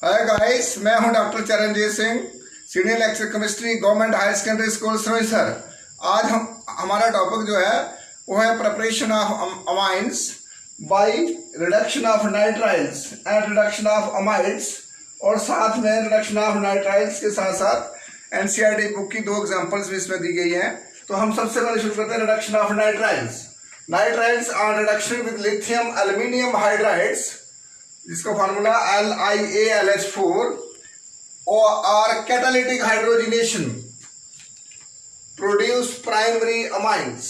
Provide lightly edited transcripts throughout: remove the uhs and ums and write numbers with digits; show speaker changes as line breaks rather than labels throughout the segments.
हाय guys, मैं हूं doctor Charanjit Singh, senior lecture chemistry, government higher secondary school sir. आज हमारा टॉपिक जो है वो है preparation of amines by reduction of nitriles and reduction of amides, और साथ में रिडक्शन ऑफ नाइट्राइल्स के साथ साथ एनसीईआरटी बुक की दो एग्जांपल्स भी इसमें दी गई हैं। तो हम सबसे पहले शुरू करते हैं reduction of nitriles. Nitriles are reduction with lithium aluminium hydrides, जिसका फार्मूला LiAlH4, और catalytic hydrogenation produce primary amines.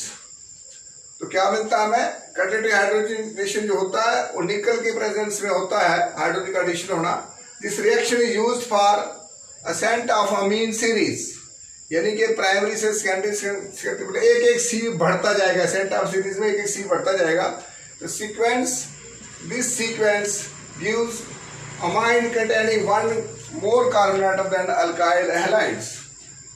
तो क्या मिलता है हमें? कैटालिटिक हाइड्रोजनेशन जो होता है वो निकल के प्रेजेंस में होता है, हाइड्रोजन का एडिशन होना। This reaction is used for ascent of amine series, यानी कि प्राइमरी से सेकेंडरी एक एक सी बढ़ता जाएगा, असेंट ऑफ सीरीज में एक एक सी बढ़ता जाएगा। तो this sequence gives amine containing one more carbon atom than alkyl halides।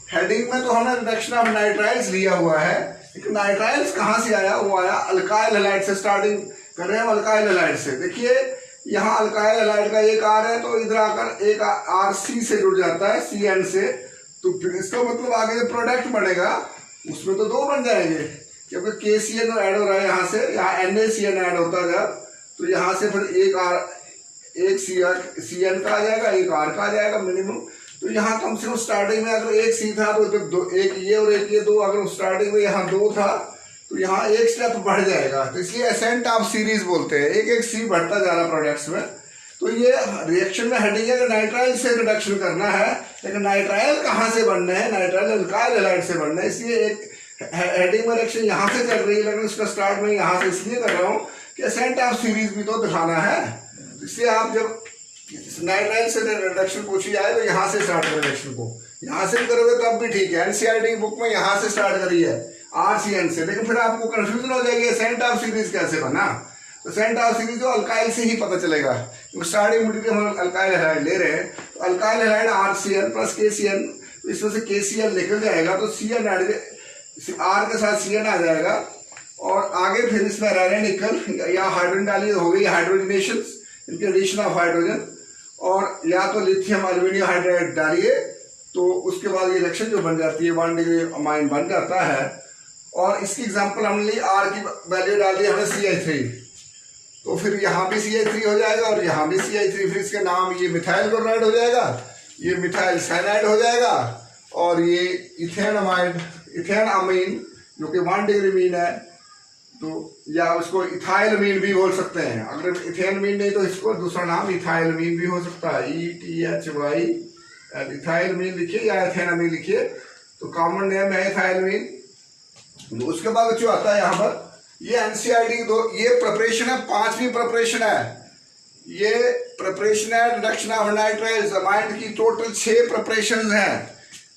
Heading में तो हमने रिडक्शन ऑफ नाइट्राइल्स लिया हुआ है, लेकिन नाइट्राइल्स कहाँ से आया? वो आया अल्काइल हैलाइड से। स्टार्टिंग कर रहे हैं अल्काइल हैलाइड से। देखिए यहाँ अल्काइल हैलाइड का एक आर है, तो इधर आकर एक आर सी से जुड़ जाता है, CN से। तो फिर इसका मतलब आगे जो प्रोडक्ट बनेगा उसमें तो दो बन जाएंगे, क्योंकि KCN ऐड हो रहा है यहाँ से, यहाँ NaCN ऐड होता है। तो यहाँ से फिर एक CN का आ जाएगा, एक R का आ जाएगा मिनिमम। तो यहाँ कम से कम स्टार्टिंग में अगर एक C था तो इधर दो, एक ये और एक ये दो, अगर स्टार्टिंग में यहाँ दो था तो यहाँ एक स्टेप बढ़ जाएगा। तो इसलिए असेंट ऑफ सीरीज बोलते हैं, एक एक C बढ़ता जा रहा प्रोडक्ट्स में। तो ये रिएक्शन में हेडिंग है कि नाइट्राइल से रिडक्शन करना है, लेकिन नाइट्राइल कहाँ से बनना है? नाइट्राइल अल्काइल हैलाइड से बनना है। इसलिए एक हेडिंग में रिएक्शन यहाँ से चल रही है, लेकिन उसका स्टार्ट में यहाँ से इसलिए कर रहा हूँ कि असेंट ऑफ सीरीज भी तो दिखाना है। इसलिए आप जब नाइट्राइल से रिडक्शन पूछी जाए तो यहाँ से स्टार्ट करें रिडक्शन को, यहाँ से भी करोगे तब भी ठीक है। एनसीईआरटी बुक में यहाँ से स्टार्ट करी है RCN से, लेकिन फिर आपको कंफ्यूजन हो जाएगी असेंट ऑफ सीरीज कैसे बना। तो असेंट ऑफ सीरीज जो अल्काइल से ही पता चलेगा, क्योंकि स्टार्टिंग मटेरियल हम अल्काइल हैलाइड ले रहे हैं। तो alkyl halide RCN plus KCN, तो इसमें से KCl निकल जाएगा, तो CN R के साथ CN आ जाएगा, और आगे फिर इसमें रह रहे निकल या हाइड्रोजन डालिए, हो गई हाइड्रोजनेशन, इनके एडिशन ऑफ हाइड्रोजन, और या तो लिथियम एल्यूमिनियम हाइड्राइड डालिए, तो उसके बाद ये रिएक्शन जो बन जाती है 1 डिग्री अमाइन बन जाता है। और इसकी एग्जांपल हमने ली, R की वैल्यू डाल दी हमने CH3, तो फिर यहाँ भी CH3 हो जाएगा और यहाँ भी CH3, फिर इसका नाम ये मिथाइल क्लोराइड हो जाएगा, ये मिथाइल साइनाइड हो जाएगा, और ये इथेन अमीन जो कि 1 डिग्री मीन है, तो या उसको इथाइलमीन भी बोल सकते हैं। अगर इथेनमीन नहीं तो इसको दूसरा नाम इथाइलमीन भी हो सकता है, ETHY, इथाइलमीन लिखिए या इथेनमीन लिखिए, तो कॉमन नेम है इथाइलमीन। उसके बाद जो आता है यहाँ पर, ये एनसीईआरटी दो, ये प्रिपरेशन है, 5वीं प्रिपरेशन है। ये प्रिपरेशन है रिडक्शन ऑफ नाइट्राइल्स अमाइड की। टोटल 6 प्रिपरेशन है,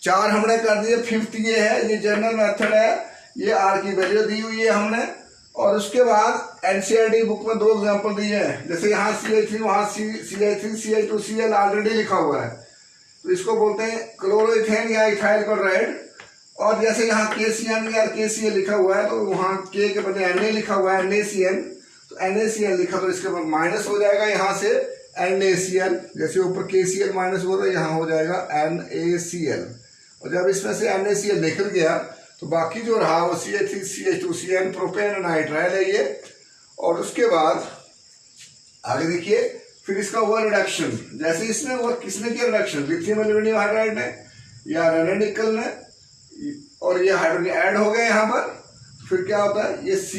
4 हमने कर दिए, 5th ये है, ये जनरल मेथड है, ये R की वैल्यू दी हुई है हमने। और उसके बाद एनसीईआरटी बुक में 2 एग्जांपल दिए हैं, जैसे यहाँ CH3 वहाँ CH3 CH2Cl ऑलरेडी लिखा हुआ है, तो इसको बोलते हैं क्लोरोइथेन या इथाइल क्लोराइड। और जैसे यहाँ KCN या KCl लिखा हुआ है, तो वहाँ K के बदले Na लिखा हुआ है, NaCN, तो NaCl लिखा, तो इसके बाद माइनस हो जाएगा यहाँ से NaCl, जैसे ऊपर KCl माइनस हो रहा है, यहाँ हो जाएगा NaCl। और जब इसमें से NaCl निकल गया तो बाकी जो रहा वो CH3 CH2CN प्रोपेन नाइट्राइल है ये। और उसके बाद आगे देखिए, फिर इसका हुआ रिडक्शन। जैसे इसने हुआ, किसने किया रिडक्शन? लिथियम एल्यूमिनियम हाइड्राइड ने या निकल ने, और ये हाइड्रोजन ऐड हो गए यहाँ पर। फिर क्या होता है, ये C,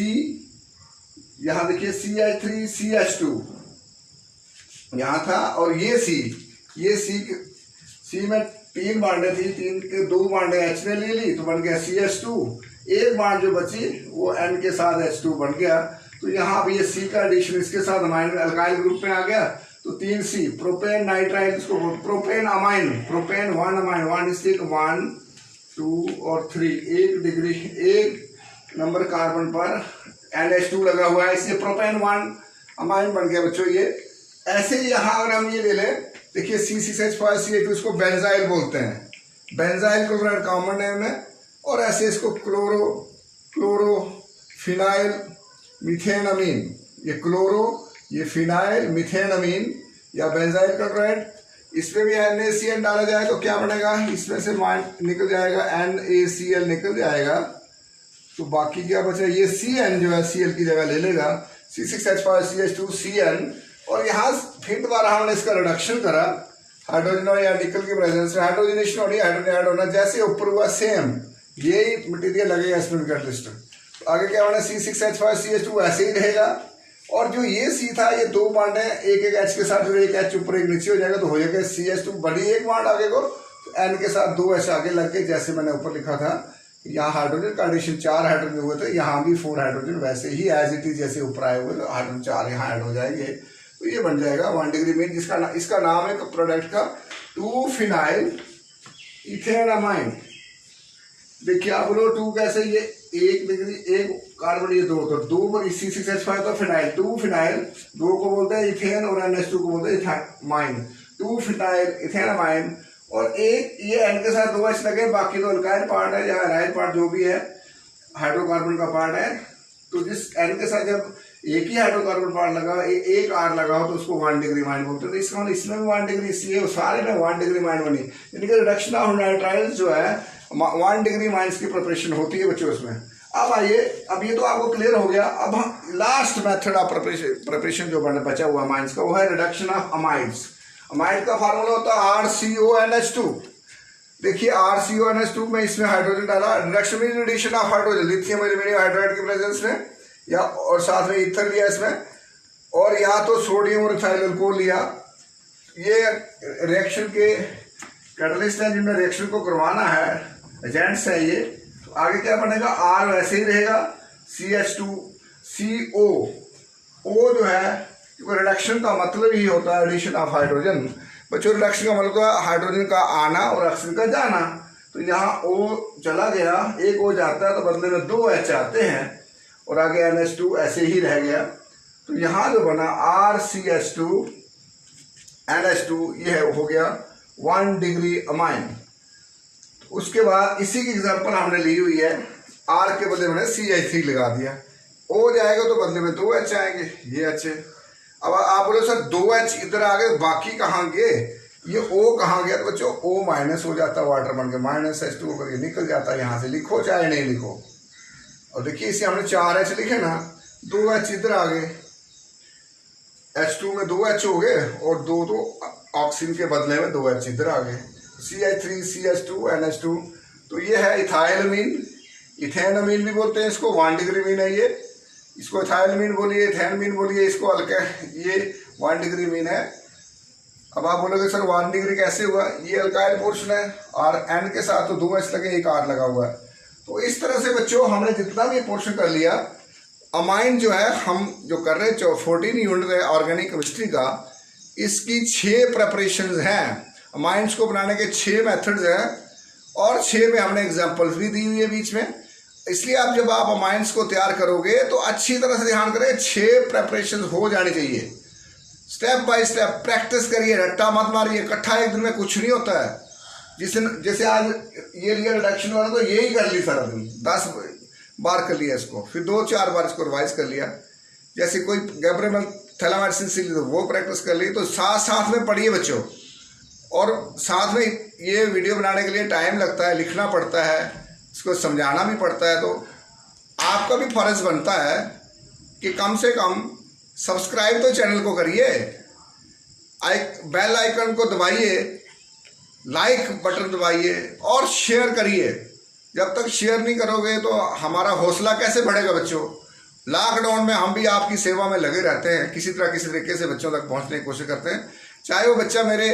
यहाँ देखिए CH3 CH2 यहाँ था, और ये C में 3 बांडें थी, 3 के 2 बांडें H ने ले ली तो बन गया CH2, एक बांड जो बची वो N के साथ H2 बन गया। तो यहाँ भी ये C का एडिशन इसके साथ अमाइन अल्काइल ग्रुप में आ गया, तो 3C प्रोपेन नाइट्राइल, इसको प्रोपेन अमाइन, प्रोपेन 1 अमाइन, 1 इसलिए 1 2 और 3, 1 डिग्री 1 नंबर कार्बन पर NH2 लगा हुआ है, इसलिए प्रोपेन 1 अमाइन बन गया बच्चों ये। ऐसे ही यहाँ अगर हम ये ले लें, देखिए CH5CH2, इसको बेंजाइल बोलते हैं, बेंजाइल क्लोराइड कॉमन नेम है। और ऐसे इसको क्लोरो फिनाइल मिथेनमीन, ये क्लोरो, ये फिनाइल मिथेनमीन या बेंजाइल क्लोराइड, इसमें भी NaCl डाला जाए तो क्या बनेगा, इसमें से निकल जाएगा NaCl निकल जाएगा, तो बाकी क्या बचा, ये Cn जो है Cl की जगह ले लेगा, C6H5CH2Cn, और यहाँ फिर दोबारा हमने इसका रिडक्शन करा हाइड्रोजन और या निकल की प्रेजेंस में, हाइड्रोजनेशन होनी, हाइड्रोजन ऐड होना, जैसे ऊपर हुआ सेम यही मटेरियल लगेगा इसमें कैटलिस्ट। तो आगे क्या होना, C6H5CH2 ऐसे ही रहेगा, और जो ये C था ये दो बॉन्ड है, एक एक H के साथ जो एक H ऊपर एक नीचे हो जाएगा, तो हो जाएगा CH2 बड़ी एक बॉन्ड आगे को, तो N के साथ दो H आगे लग के, जैसे मैंने ऊपर लिखा था यहाँ हाइड्रोजन का एडिशन 4 हाइड्रोजन हुए थे, यहाँ भी 4 हाइड्रोजन वैसे ही एज इट इज जैसे ऊपर आए हुए, तो हाइड्रोजन 4 यहाँ ऐड हो जाएंगे, तो ये बन जाएगा 1 डिग्री मीन, जिसका इसका नाम है प्रोडक्ट का 2-फिनाइल इथेनमाइन। देखिए आप बोलो 2 कैसे, ये 1 डिग्री 1 कार्बन, ये 2, तो 2 C6H5 तो फिनाइल, 2-फिनाइल, 2 को बोलते हैं इथेन और NH2 को बोलते हैं इथेनामाइन, 2-फिनाइल इथेनामाइन। और एक ये N के साथ 2 H लगे, बाकी तो अल्काइल पार्ट है या एराइल पार्ट जो भी है हाइड्रोकार्बन का पार्ट है, तो जिस N के साथ जब एक ही हाइड्रोकार्बन पार्ट लगा, एक R लगा हो, तो उसको 1 डिग्री माइन बोलते हैं। तो इसका मतलब इसमें भी 1 डिग्री, इसलिए सारे में 1 डिग्री माइन बनी, यानी कि रिडक्शन ऑफ नाइट्राइल्स जो है 1 डिग्री माइंस की प्रिपरेशन होती है बच्चों इसमें। अब आइए, अब ये तो आपको क्लियर हो गया, अब हम लास्ट मेथड ऑफ प्रिपरेशन जो बचा हुआ माइंस का, वो है रिडक्शन ऑफ अमाइड्स। अमाइड का फार्मूला होता है RCONH2। देखिए RCONH2 में इसमें हाइड्रोजन डाला, reduction mean addition of hydrogen lithium aluminium hydride की प्रेजेंस में, या और साथ में ईथर लिया इसमें, और या तो सोडियम और इथाइल अल्कोहल लिया। ये रिएक्शन के कैटलिस्ट हैं जिनमें रिएक्शन को करवाना है, एजेंट्स है ये। तो आगे क्या बनेगा, R वैसे ही रहेगा, CH2CO, O जो है क्योंकि रिडक्शन का मतलब ही होता है एडिशन ऑफ हाइड्रोजन। बच्चों रिडक्शन का मतलब है हाइड्रोजन का आना और ऑक्सीजन का जाना, तो यहाँ O चला गया, एक O जाता है, तो बदले में 2 H आते हैं, और आगे NH2 ऐसे ही रह गया। तो यहाँ जो बना RCH2 NH2, ये हो गया 1 डिग्री अमाइन। उसके बाद इसी की एग्जांपल हमने ली हुई है, R के बदले में CH3 लगा दिया, O जाएगा तो बदले में 2 H आएंगे, ये अच्छे। अब आप बोलो सर 2 H इधर आ गए, बाकी कहाँ गए, ये O कहाँ गया, तो बच्चों O माइनस हो जाता है, वाटर बन के माइनस H2 होकर ये निकल जाता है, यहाँ से लिखो चाहे नहीं लिखो। और देखिए इसे हमने 4 H लिखे ना, 2 H इधर आ गए, H2 में 2 H हो गए, और 2 तो ऑक्सीजन के बदले में 2 H इधर आ गए, CH3 CH2 NH2। तो ये है इथाइलमीन, इथेनमीन भी बोलते हैं इसको, 1 डिग्री मीन है ये, इसको इथाइलमीन बोलिए, इथेनमीन बोलिए, इसको अल्का, ये 1 डिग्री मीन है। अब आप बोलोगे सर 1 डिग्री कैसे हुआ, ये अल्काइल पोर्शन है, और N के साथ तो 2 H लगे, एक R लगा हुआ है। तो इस तरह से बच्चों हमने जितना भी पोर्शन कर लिया, अमाइन जो है हम जो कर रहे हैं 14 यूनिट है ऑर्गेनिक केमिस्ट्री का, इसकी 6 प्रेपरेशंस हैं, अमाइंस को बनाने के 6 मेथड्स हैं, और 6 में हमने एग्जांपल्स भी दी हुई है बीच में। इसलिए आप जब आप अमाइंस को तैयार करोगे तो अच्छी तरह से ध्यान करें, 6 प्रेपरेशन हो जानी चाहिए, स्टेप बाय स्टेप प्रैक्टिस करिए, रट्टा मत मारिए, इकट्ठा एक दिन में कुछ नहीं होता है। जैसे आज ये लिया रिडक्शन वाला, तो यही कर ली सारा दिन, 10 बार कर लिया इसको, फिर 2-4 बार इसको रिवाइज कर लिया। जैसे कोई गैब्रियल थैलामाइसिन सी ली तो वो प्रैक्टिस कर ली। तो साथ साथ में पढ़िए बच्चों, और साथ में ये वीडियो बनाने के लिए टाइम लगता है, लिखना पड़ता है, इसको समझाना भी पड़ता है। तो आपका भी फर्ज बनता है कि कम से कम सब्सक्राइब तो चैनल को करिए, बेल आइकन को दबाइए, लाइक बटन दबाइए और शेयर करिए। जब तक शेयर नहीं करोगे तो हमारा हौसला कैसे बढ़ेगा बच्चों। लॉकडाउन में हम भी आपकी सेवा में लगे रहते हैं, किसी तरीके से बच्चों तक पहुंचने की कोशिश करते हैं, चाहे वो बच्चा मेरे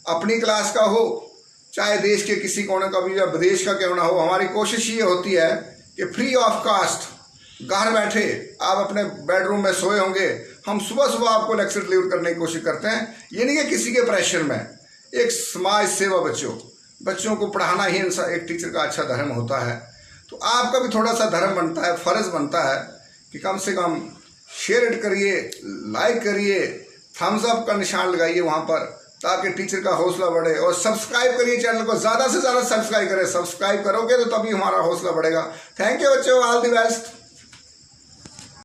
अपनी क्लास का हो, चाहे देश के किसी कोने का भी या विदेश का क्यों ना हो। हमारी कोशिश ये होती है कि फ्री ऑफ कास्ट घर बैठे, आप अपने बेडरूम में सोए होंगे, हम सुबह सुबह आपको लेक्चर डिलीवर करने की कोशिश करते हैं। ये नहीं कि किसी के प्रेशर में, एक समाज सेवा, बच्चों को पढ़ाना ही एक टीचर का अच्छा धर्म होता है। तो आपका भी थोड़ा सा धर्म बनता है, फर्ज बनता है कि कम से कम शेयर करिए, लाइक करिए, थम्स अप का निशान लगाइए वहाँ पर, ताकि टीचर का हौसला बढ़े। और सब्सक्राइब करिए चैनल को, ज़्यादा से ज़्यादा सब्सक्राइब करें, सब्सक्राइब करोगे तो तभी हमारा हौसला बढ़ेगा। थैंक यू बच्चों, ऑल द बेस्ट।